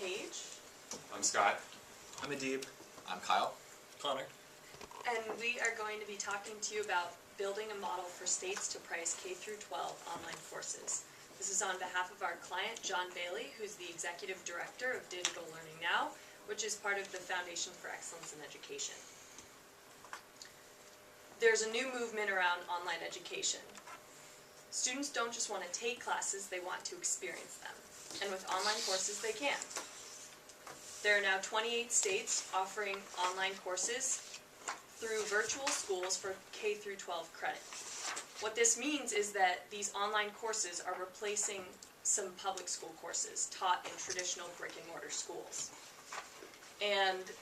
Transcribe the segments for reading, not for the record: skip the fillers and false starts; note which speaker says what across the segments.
Speaker 1: Paige.
Speaker 2: I'm Scott.
Speaker 3: I'm Adeeb.
Speaker 4: I'm Kyle.
Speaker 3: Connor.
Speaker 1: And we are going to be talking to you about building a model for states to price K-12 online courses. This is on behalf of our client, John Bailey, who's the Executive Director of Digital Learning Now, which is part of the Foundation for Excellence in Education. There's a new movement around online education. Students don't just want to take classes, they want to experience them. And with online courses, they can. There are now 28 states offering online courses through virtual schools for K-12 credit. What this means is that these online courses are replacing some public school courses taught in traditional brick-and-mortar schools. And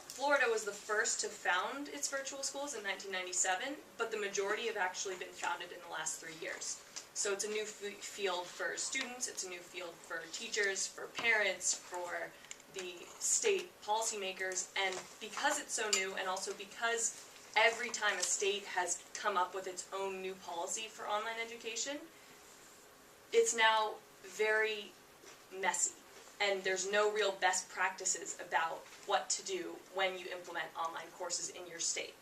Speaker 1: Florida was the first to found its virtual schools in 1997, but the majority have actually been founded in the last 3 years. So it's a new field for students, it's a new field for teachers, for parents, for the state policymakers, and because it's so new, and also because every time a state has come up with its own new policy for online education, it's now very messy, and there's no real best practices about what to do when you implement online courses in your state.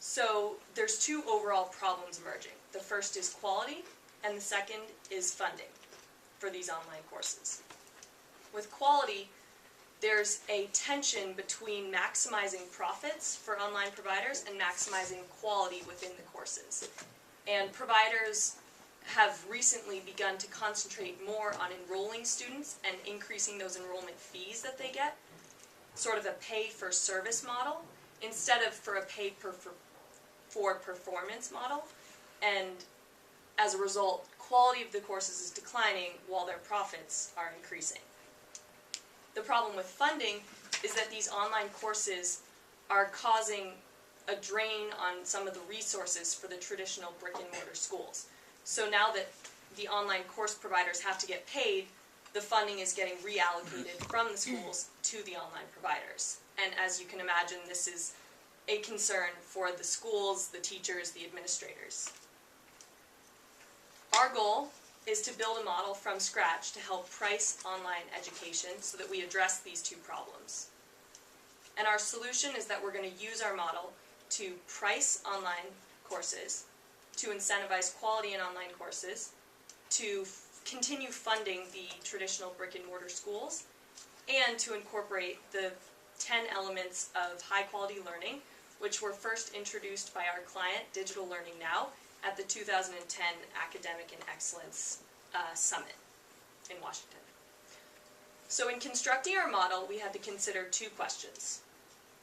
Speaker 1: So there's two overall problems emerging. The first is quality, and the second is funding for these online courses. With quality, there's a tension between maximizing profits for online providers and maximizing quality within the courses. And providers have recently begun to concentrate more on enrolling students and increasing those enrollment fees that they get, sort of a pay-for-service model, instead of for a pay-for-performance model. And as a result, quality of the courses is declining while their profits are increasing. The problem with funding is that these online courses are causing a drain on some of the resources for the traditional brick-and-mortar schools. So now that the online course providers have to get paid, the funding is getting reallocated from the schools to the online providers. And as you can imagine, this is a concern for the schools, the teachers, the administrators. Our goal is to build a model from scratch to help price online education so that we address these two problems. And our solution is that we're going to use our model to price online courses, to incentivize quality in online courses, to continue funding the traditional brick-and-mortar schools, and to incorporate the 10 elements of high-quality learning, which were first introduced by our client, Digital Learning Now, at the 2010 Academic and Excellence Summit in Washington. So in constructing our model, we had to consider two questions.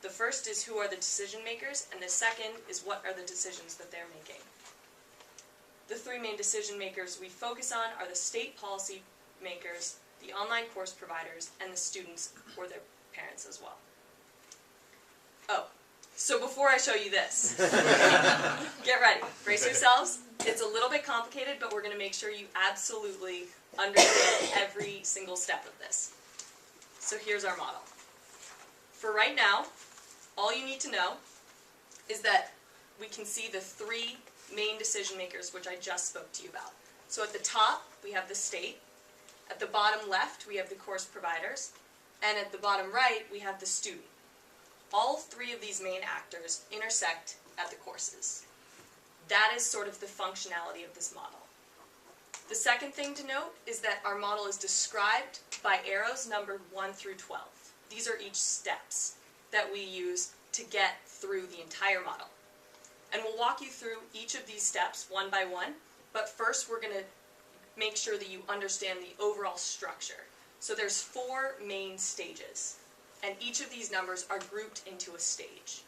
Speaker 1: The first is, who are the decision makers, and the second is, what are the decisions that they're making? The three main decision makers we focus on are the state policy makers, the online course providers, and the students or their parents as well. Oh, so before I show you this, get ready, brace yourselves. It's a little bit complicated, but we're going to make sure you absolutely understand every single step of this. So here's our model. For right now, all you need to know is that we can see the three main decision makers which I just spoke to you about. So at the top, we have the state. At the bottom left, we have the course providers. And at the bottom right, we have the student. All three of these main actors intersect at the courses. That is sort of the functionality of this model. The second thing to note is that our model is described by arrows numbered 1 through 12. These are each steps that we use to get through the entire model. And we'll walk you through each of these steps one by one, but first we're going to make sure that you understand the overall structure. So there's 4 main stages, and each of these numbers are grouped into a stage.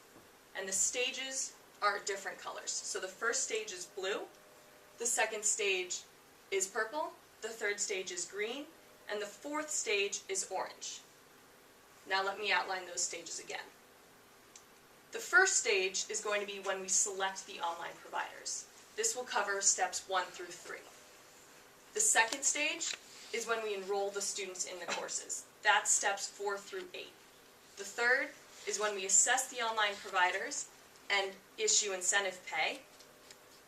Speaker 1: And the stages are different colors. So the first stage is blue, the second stage is purple, the third stage is green, and the fourth stage is orange. Now let me outline those stages again. The first stage is going to be when we select the online providers. This will cover steps 1 through 3. The second stage is when we enroll the students in the courses. That's steps 4 through 8. The third is when we assess the online providers and issue incentive pay.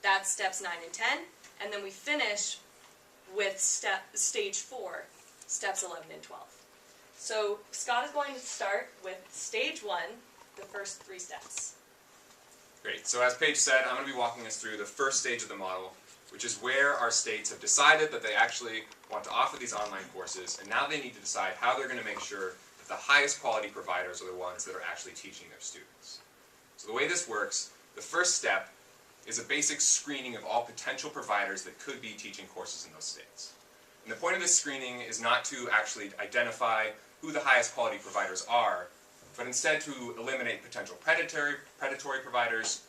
Speaker 1: That's steps 9 and 10. And then we finish with stage 4, steps 11 and 12. So Scott is going to start with stage 1, the first 3 steps.
Speaker 2: Great. So as Paige said, I'm going to be walking us through the first stage of the model, which is where our states have decided that they actually want to offer these online courses, and now they need to decide how they're going to make sure that the highest quality providers are the ones that are actually teaching their students. So the way this works, the first step is a basic screening of all potential providers that could be teaching courses in those states. And the point of this screening is not to actually identify who the highest quality providers are, but instead to eliminate potential predatory providers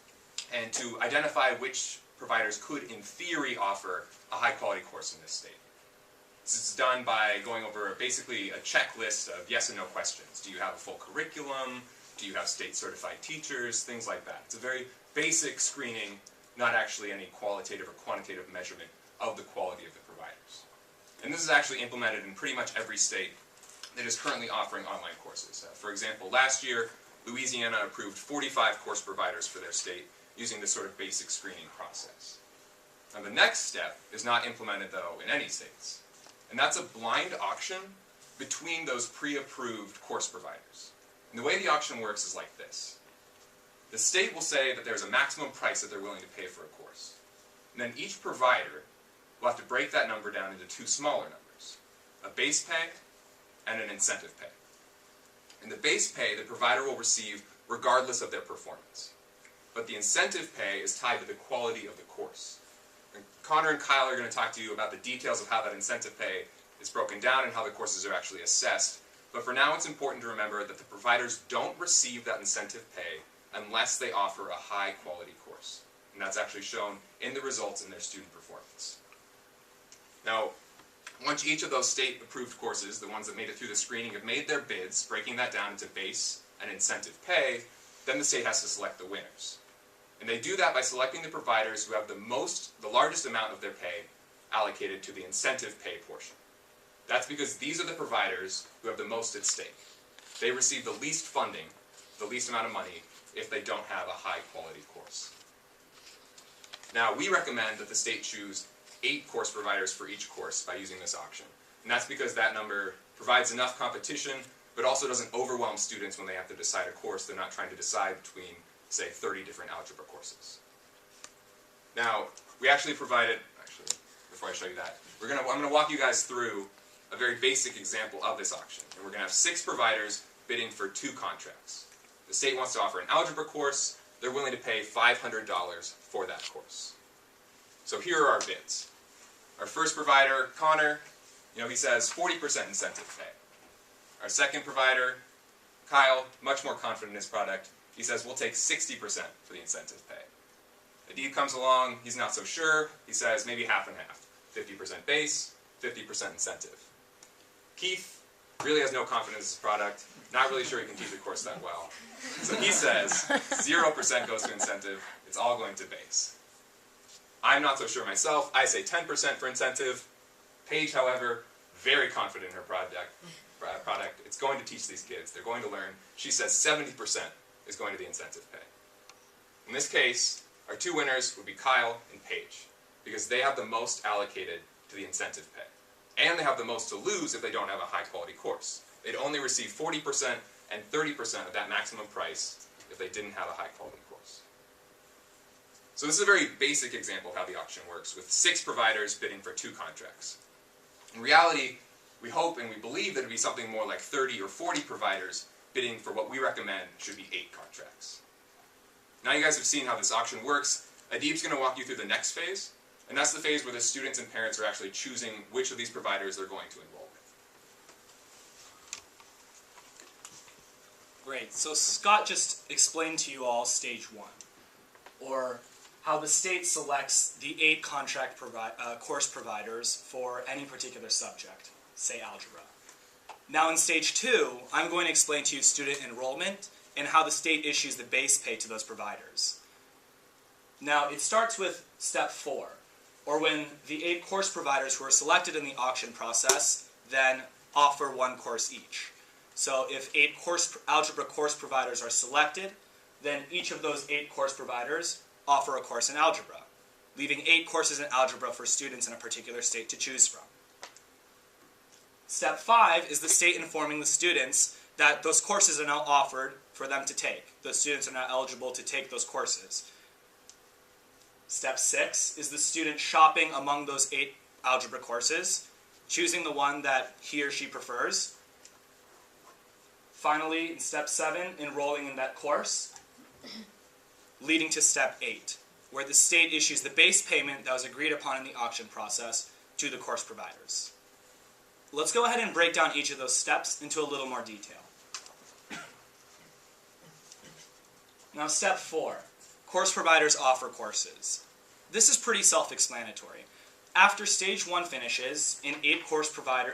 Speaker 2: and to identify which providers could, in theory, offer a high-quality course in this state. This is done by going over basically a checklist of yes and no questions. Do you have a full curriculum? Do you have state-certified teachers? Things like that. It's a very basic screening, not actually any qualitative or quantitative measurement of the quality of the providers. And this is actually implemented in pretty much every state that is currently offering online courses. For example, last year, Louisiana approved 45 course providers for their state using this sort of basic screening process. Now the next step is not implemented, though, in any states. And that's a blind auction between those pre-approved course providers. And the way the auction works is like this. The state will say that there's a maximum price that they're willing to pay for a course. And then each provider will have to break that number down into 2 smaller numbers, a base pay and an incentive pay. In the base pay, the provider will receive regardless of their performance. But the incentive pay is tied to the quality of the course. And Connor and Kyle are going to talk to you about the details of how that incentive pay is broken down and how the courses are actually assessed. But for now, it's important to remember that the providers don't receive that incentive pay unless they offer a high-quality course. And that's actually shown in the results in their student performance. Now, once each of those state-approved courses, the ones that made it through the screening, have made their bids, breaking that down into base and incentive pay, then the state has to select the winners. And they do that by selecting the providers who have the largest amount of their pay allocated to the incentive pay portion. That's because these are the providers who have the most at stake. They receive the least funding, the least amount of money, if they don't have a high-quality course. Now, we recommend that the state choose 8 course providers for each course by using this auction. And that's because that number provides enough competition, but also doesn't overwhelm students when they have to decide a course. They're not trying to decide between, say, 30 different algebra courses. Now, we actually provided, before I show you that, I'm going to walk you guys through a very basic example of this auction. And we're going to have 6 providers bidding for 2 contracts. The state wants to offer an algebra course. They're willing to pay $500 for that course. So here are our bids. Our first provider, Connor, he says 40% incentive pay. Our second provider, Kyle, much more confident in his product. He says we'll take 60% for the incentive pay. Adeeb comes along, he's not so sure. He says maybe half and half. 50% base, 50% incentive. Keith really has no confidence in his product, not really sure he can teach the course that well. So he says 0% goes to incentive, it's all going to base. I'm not so sure myself, I say 10% for incentive. Paige, however, very confident in her product. It's going to teach these kids, they're going to learn. She says 70% is going to the incentive pay. In this case, our 2 winners would be Kyle and Paige, because they have the most allocated to the incentive pay. And they have the most to lose if they don't have a high-quality course. They'd only receive 40% and 30% of that maximum price if they didn't have a high-quality course. So this is a very basic example of how the auction works, with 6 providers bidding for 2 contracts. In reality, we hope and we believe that it would be something more like 30 or 40 providers bidding for what we recommend should be 8 contracts. Now you guys have seen how this auction works. Adeeb's going to walk you through the next phase. And that's the phase where the students and parents are actually choosing which of these providers they're going to enroll with.
Speaker 3: Great. So Scott just explained to you all stage 1, or how the state selects the 8 contract course providers for any particular subject, say algebra. Now in stage 2, I'm going to explain to you student enrollment and how the state issues the base pay to those providers. Now it starts with step 4. Or when the 8 course providers who are selected in the auction process then offer 1 course each. So if 8 algebra course providers are selected, then each of those 8 course providers offer a course in algebra, leaving 8 courses in algebra for students in a particular state to choose from. Step 5 is the state informing the students that those courses are now offered for them to take. Those students are now eligible to take those courses. Step 6 is the student shopping among those 8 algebra courses, choosing the one that he or she prefers. Finally, in step 7, enrolling in that course, leading to step 8, where the state issues the base payment that was agreed upon in the auction process to the course providers. Let's go ahead and break down each of those steps into a little more detail. Now, step 4, course providers offer courses. This is pretty self-explanatory. After stage 1 finishes and 8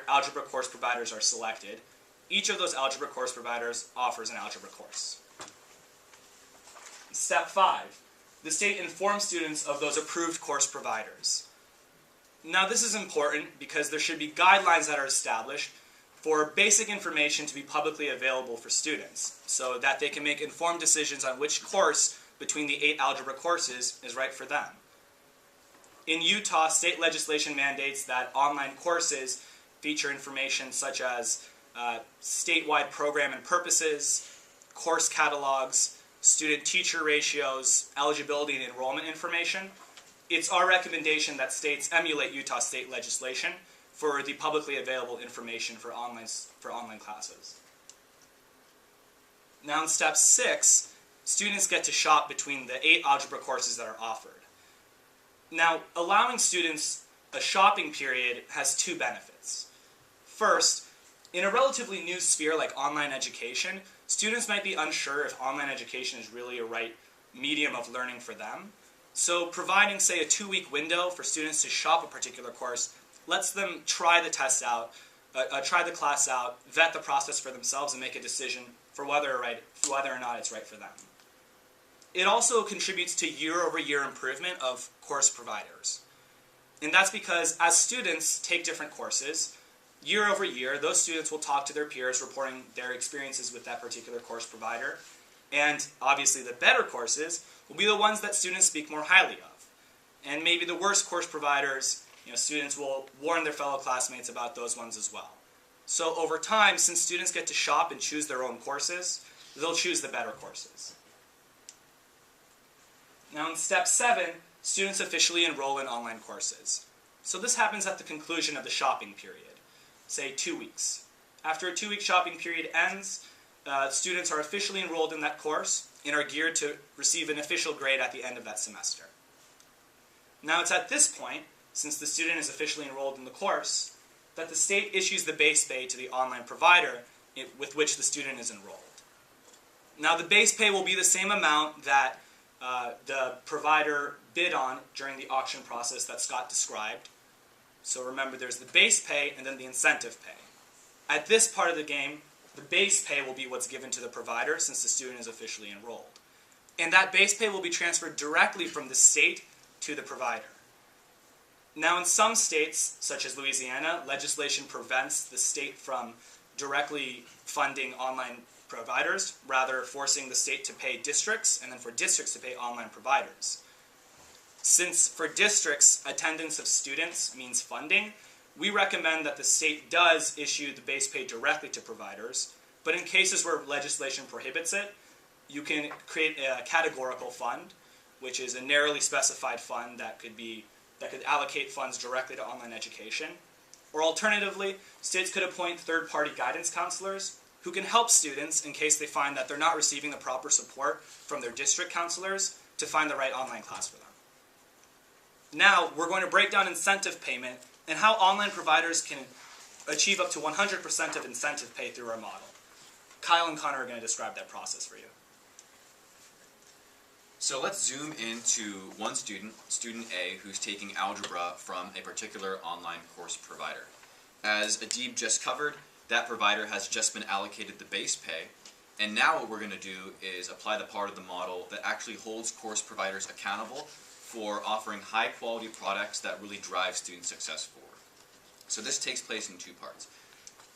Speaker 3: algebra course providers are selected, each of those algebra course providers offers an algebra course. Step 5, the state informs students of those approved course providers. Now, this is important because there should be guidelines that are established for basic information to be publicly available for students so that they can make informed decisions on which course between the 8 algebra courses is right for them. In Utah, state legislation mandates that online courses feature information such as statewide program and purposes, course catalogs, student-teacher ratios, eligibility and enrollment information. It's our recommendation that states emulate Utah state legislation for the publicly available information for online classes. Now in step 6, students get to shop between the 8 algebra courses that are offered. Now, allowing students a shopping period has 2 benefits. First, in a relatively new sphere like online education, students might be unsure if online education is really a right medium of learning for them. So providing, say, a 2-week window for students to shop a particular course lets them try the test out, try the class out, vet the process for themselves, and make a decision for whether or not it's right for them. It also contributes to year-over-year improvement of course providers. And that's because as students take different courses, year over year, those students will talk to their peers reporting their experiences with that particular course provider. And obviously the better courses will be the ones that students speak more highly of. And maybe the worst course providers, students will warn their fellow classmates about those ones as well. So over time, since students get to shop and choose their own courses, they'll choose the better courses. Now in step 7, students officially enroll in online courses. So this happens at the conclusion of the shopping period, say 2 weeks. After a 2-week shopping period ends, students are officially enrolled in that course and are geared to receive an official grade at the end of that semester. Now it's at this point, since the student is officially enrolled in the course, that the state issues the base pay to the online provider with which the student is enrolled. Now the base pay will be the same amount that the provider bid on during the auction process that Scott described. So remember, there's the base pay and then the incentive pay. At this part of the game, the base pay will be what's given to the provider since the student is officially enrolled. And that base pay will be transferred directly from the state to the provider. Now in some states, such as Louisiana, legislation prevents the state from directly funding online providers, rather forcing the state to pay districts and then for districts to pay online providers. Since for districts, attendance of students means funding, we recommend that the state does issue the base pay directly to providers, but in cases where legislation prohibits it, you can create a categorical fund, which is a narrowly specified fund that could allocate funds directly to online education. Or alternatively, states could appoint third-party guidance counselors who can help students in case they find that they're not receiving the proper support from their district counselors to find the right online class for them. Now, we're going to break down incentive payment and how online providers can achieve up to 100% of incentive pay through our model. Kyle and Connor are going to describe that process for you.
Speaker 4: So let's zoom into one student, student A, who's taking algebra from a particular online course provider. As Adeeb just covered, that provider has just been allocated the base pay, and now what we're going to do is apply the part of the model that actually holds course providers accountable for offering high-quality products that really drive student success forward. So this takes place in 2 parts.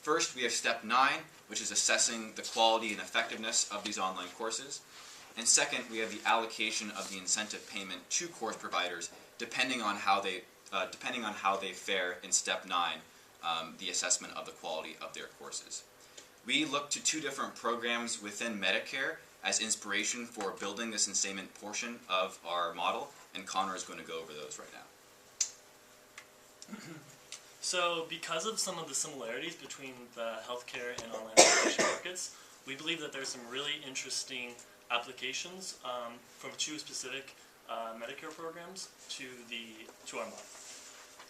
Speaker 4: First, we have step 9, which is assessing the quality and effectiveness of these online courses. And second, we have the allocation of the incentive payment to course providers depending on how they fare in step 9 the assessment of the quality of their courses. We look to two different programs within Medicare as inspiration for building this enseignement portion of our model, and Connor is going to go over those right now.
Speaker 5: So because of some of the similarities between the healthcare and online education markets, we believe that there's some really interesting applications from two specific Medicare programs to our model.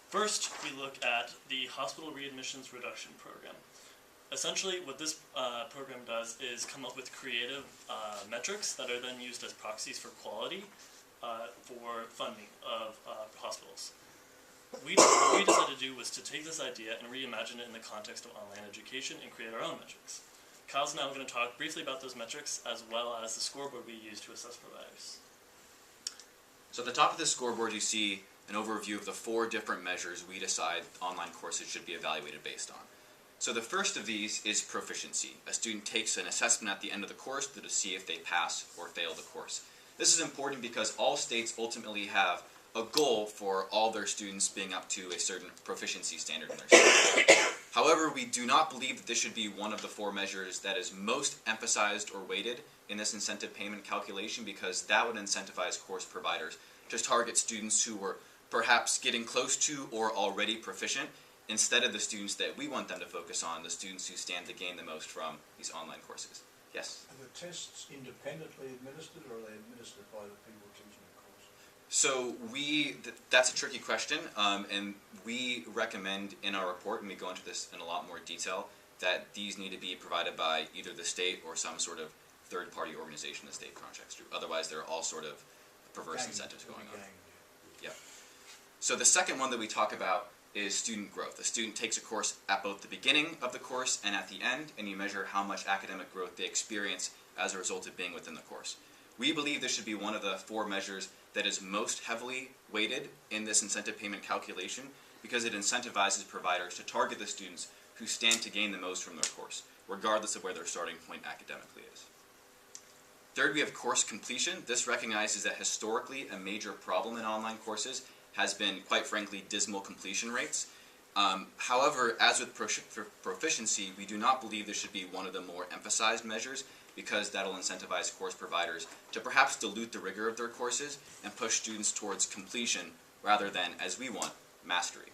Speaker 5: First, we look at the Hospital Readmissions Reduction Program. Essentially, what this program does is come up with creative metrics that are then used as proxies for quality for funding of hospitals. What we decided to do was to take this idea and reimagine it in the context of online education and create our own metrics. Kyle's now going to talk briefly about those metrics as well as the scoreboard we use to assess providers.
Speaker 4: So at the top of the scoreboard you see an overview of the 4 different measures we decide online courses should be evaluated based on. So the first of these is proficiency. A student takes an assessment at the end of the course to see if they pass or fail the course. This is important because all states ultimately have a goal for all their students being up to a certain proficiency standard in their studies. However, we do not believe that this should be one of the 4 measures that is most emphasized or weighted in this incentive payment calculation, because that would incentivize course providers to target students who were perhaps getting close to or already proficient, instead of the students that we want them to focus on, the students who stand to gain the most from these online courses. Yes?
Speaker 6: Are the tests independently administered, or are they administered by the people teaching the course?
Speaker 4: So that's a tricky question, and we recommend in our report, and we go into this in a lot more detail, that these need to be provided by either the state or some sort of third-party organization the state contracts through. Otherwise, there are all sort of perverse incentives going on. Yeah. So the second one that we talk about is student growth. A student takes a course at both the beginning of the course and at the end, and you measure how much academic growth they experience as a result of being within the course. We believe this should be one of the 4 measures that is most heavily weighted in this incentive payment calculation, because it incentivizes providers to target the students who stand to gain the most from their course, regardless of where their starting point academically is. Third, we have course completion. This recognizes that historically a major problem in online courses has been, quite frankly, dismal completion rates. However, as with proficiency, we do not believe this should be one of the more emphasized measures, because that'll incentivize course providers to perhaps dilute the rigor of their courses and push students towards completion rather than, as we want, mastery.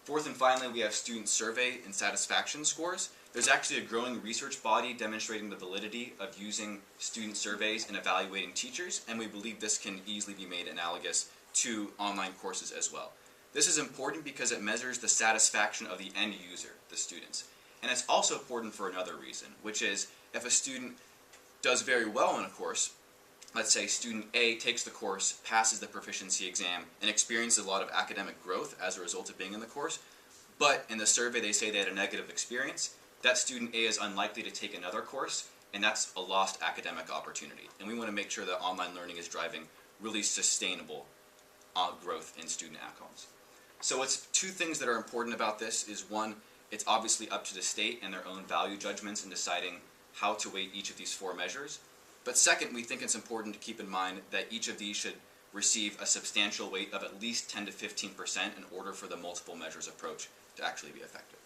Speaker 4: Fourth and finally, we have student survey and satisfaction scores. There's actually a growing research body demonstrating the validity of using student surveys in evaluating teachers, and we believe this can easily be made analogous to online courses as well. This is important because it measures the satisfaction of the end user, the students. And it's also important for another reason, which is if a student does very well in a course, let's say student A takes the course, passes the proficiency exam, and experiences a lot of academic growth as a result of being in the course, but in the survey they say they had a negative experience, that student A is unlikely to take another course, and that's a lost academic opportunity. And we want to make sure that online learning is driving really sustainable growth in student outcomes. So it's 2 things that are important about this is, one, it's obviously up to the state and their own value judgments in deciding how to weight each of these 4 measures. But second, we think it's important to keep in mind that each of these should receive a substantial weight of at least 10 to 15% in order for the multiple measures approach to actually be effective.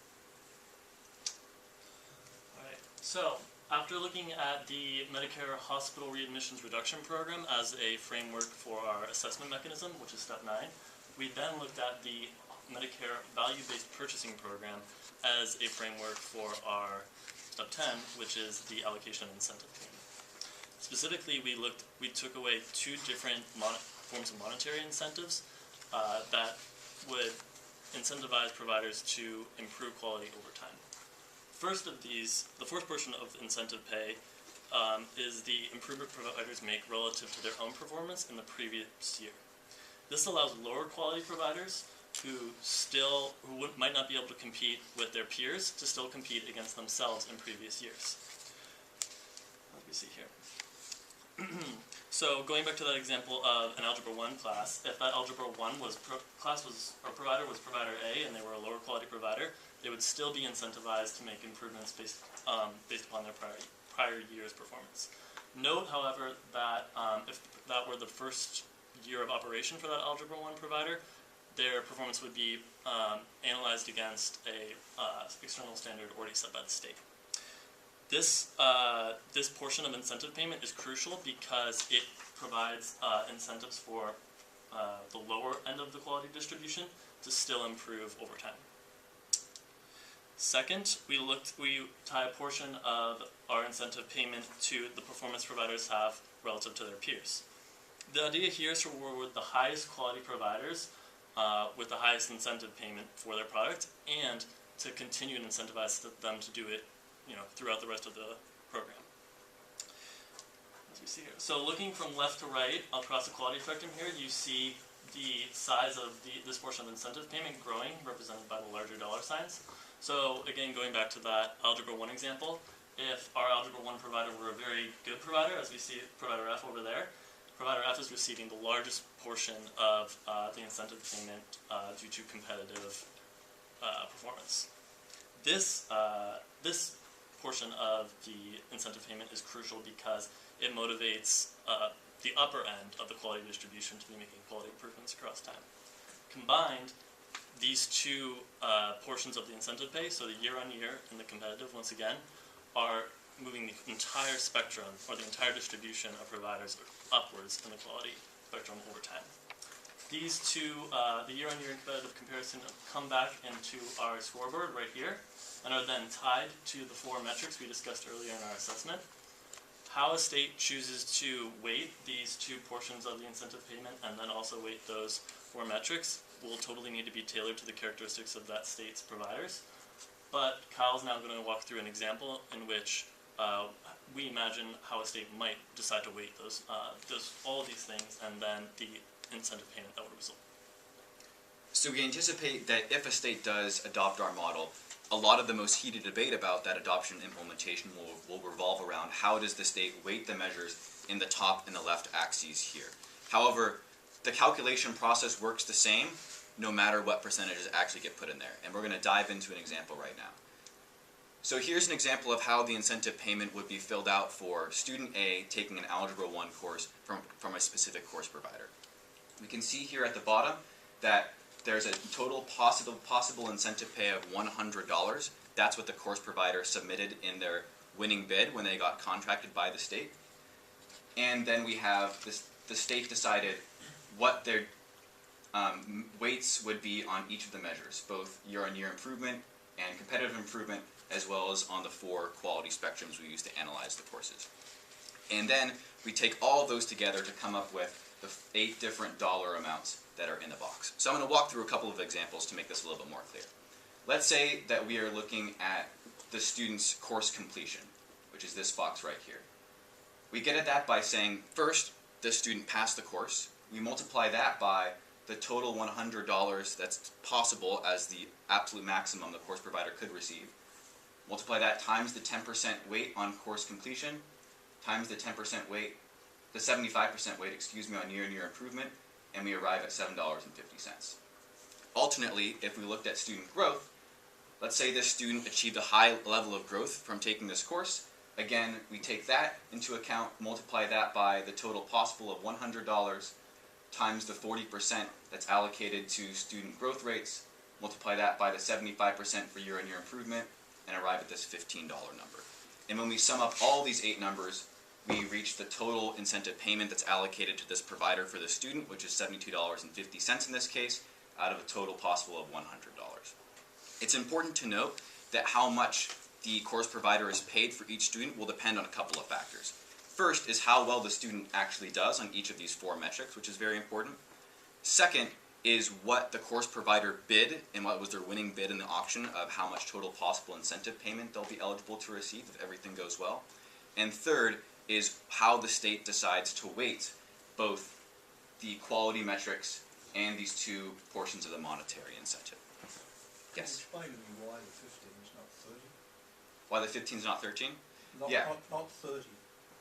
Speaker 5: Alright, so after looking at the Medicare Hospital Readmissions Reduction Program as a framework for our assessment mechanism, which is step 9, we then looked at the Medicare Value-Based Purchasing Program as a framework for our step 10, which is the allocation of incentive payment. Specifically, we took away 2 different forms of monetary incentives that would incentivize providers to improve quality over time. First of these, the first portion of incentive pay is the improvement providers make relative to their own performance in the previous year. This allows lower quality providers who might not be able to compete with their peers to still compete against themselves in previous years. Let me see here. So going back to that example of an Algebra 1 class, if that Algebra 1 provider was provider A and they were a lower quality provider, they would still be incentivized to make improvements based upon their prior year's performance. Note, however, that if that were the first year of operation for that Algebra 1 provider, their performance would be analyzed against a external standard already set by the state. This portion of incentive payment is crucial because it provides incentives for the lower end of the quality distribution to still improve over time. Second, we tie a portion of our incentive payment to the performance providers have relative to their peers. The idea here is to reward the highest quality providers with the highest incentive payment for their product, and to continue to incentivize them to do it, throughout the rest of the program. As we see here. So looking from left to right across the quality spectrum here, you see the size of this portion of incentive payment growing, represented by the larger dollar signs. So again, going back to that Algebra 1 example, if our Algebra 1 provider were a very good provider, as we see provider F over there, provider F is receiving the largest portion of the incentive payment due to competitive performance. This portion of the incentive payment is crucial because it motivates the upper end of the quality distribution to be making quality improvements across time. Combined, these two portions of the incentive pay, so the year-on-year and the competitive, once again, are moving the entire spectrum, or the entire distribution of providers upwards in the quality spectrum over time. These two, the year-on-year and competitive comparison, come back into our scoreboard right here, and are then tied to the 4 metrics we discussed earlier in our assessment. How a state chooses to weight these 2 portions of the incentive payment, and then also weight those 4 metrics, will totally need to be tailored to the characteristics of that state's providers. But Kyle's now going to walk through an example in which we imagine how a state might decide to weight those all of these things, and then the incentive payment that would result.
Speaker 4: So we anticipate that if a state does adopt our model, a lot of the most heated debate about that adoption and implementation will revolve around how does the state weight the measures in the top and the left axes here. However, the calculation process works the same no matter what percentages actually get put in there, and we're going to dive into an example right now. So here's an example of how the incentive payment would be filled out for student A taking an Algebra 1 course from a specific course provider. We can see here at the bottom that there's a total possible incentive pay of $100. That's what the course provider submitted in their winning bid when they got contracted by the state. And then we have the state decided what their weights would be on each of the measures, both year-on-year improvement and competitive improvement, as well as on the 4 quality spectrums we use to analyze the courses. And then we take all of those together to come up with the 8 different dollar amounts that are in the box. So I'm going to walk through a couple of examples to make this a little bit more clear. Let's say that we are looking at the student's course completion, which is this box right here. We get at that by saying, first, the student passed the course. We multiply that by the total $100 that's possible as the absolute maximum the course provider could receive. Multiply that times the 10% weight on course completion, times the 10% weight, the 75% weight, on year-on-year improvement, and we arrive at $7.50. Alternately, if we looked at student growth, let's say this student achieved a high level of growth from taking this course. Again, we take that into account, multiply that by the total possible of $100 times the 40% that's allocated to student growth rates, multiply that by the 75% for year-on-year improvement, and arrive at this $15 number. And when we sum up all these 8 numbers, we reach the total incentive payment that's allocated to this provider for the student, which is $72.50 in this case, out of a total possible of $100. It's important to note that how much the course provider is paid for each student will depend on a couple of factors. First is how well the student actually does on each of these 4 metrics, which is very important. Second is what the course provider bid and what was their winning bid in the auction of how much total possible incentive payment they'll be eligible to receive if everything goes well. And third is how the state decides to weight both the quality metrics and these 2 portions of the monetary incentive. Yes?
Speaker 6: Can you explain to me why the 15 is not 30?
Speaker 4: Why the 15 is not 13?
Speaker 6: Not,
Speaker 4: Yeah.
Speaker 6: not 30.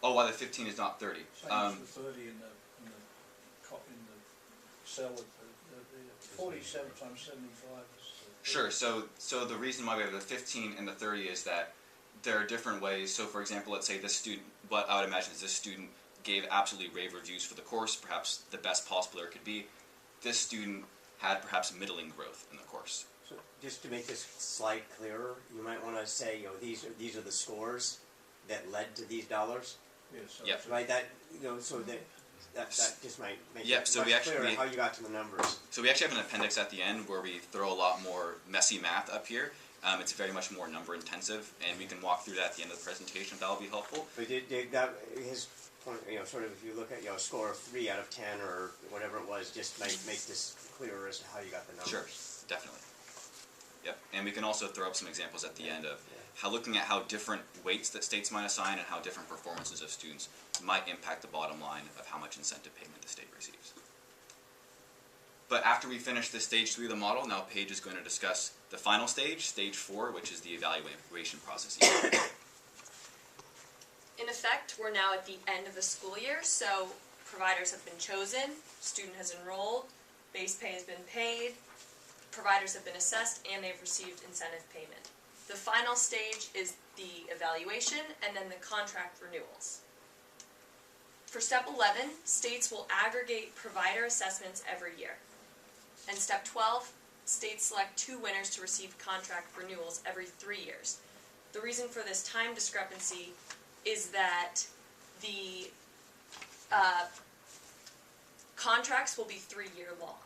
Speaker 4: Oh, why the 15 is not 30?
Speaker 6: Same as the 30 in the cell, the 47 times 75 is...
Speaker 4: Sure, so the reason why we have the 15 and the 30 is that there are different ways. So for example, let's say this student, what I would imagine is this student gave absolutely rave reviews for the course, perhaps the best possible there could be. This student had perhaps middling growth in the course.
Speaker 7: So just to make this slide clearer, you might want to say, these are the scores that led to these dollars,
Speaker 6: Yes.
Speaker 4: Yep.
Speaker 7: right? That, so that just might make
Speaker 4: Yep,
Speaker 7: it
Speaker 4: so
Speaker 7: much
Speaker 4: we actually-
Speaker 7: clearer how you got to the numbers.
Speaker 4: So we actually have an appendix at the end where we throw a lot more messy math up here. It's very much more number intensive, and we can walk through that at the end of the presentation if that'll be helpful.
Speaker 7: But his point, sort of if you look at, a score of 3 out of 10 or whatever it was, just make this clearer as to how you got the numbers.
Speaker 4: Sure, definitely. Yep, and we can also throw up some examples at the end of
Speaker 7: Yeah.
Speaker 4: how looking at how different weights that states might assign and how different performances of students might impact the bottom line of how much incentive payment the state receives. But after we finish the stage 3 of the model, now Paige is going to discuss the final stage, stage 4, which is the evaluation process.
Speaker 1: In effect, we're now at the end of the school year, so providers have been chosen, student has enrolled, base pay has been paid, providers have been assessed, and they've received incentive payment. The final stage is the evaluation and then the contract renewals. For step 11, states will aggregate provider assessments every year. And step 12, states select 2 winners to receive contract renewals every 3 years. The reason for this time discrepancy is that the contracts will be 3-year long.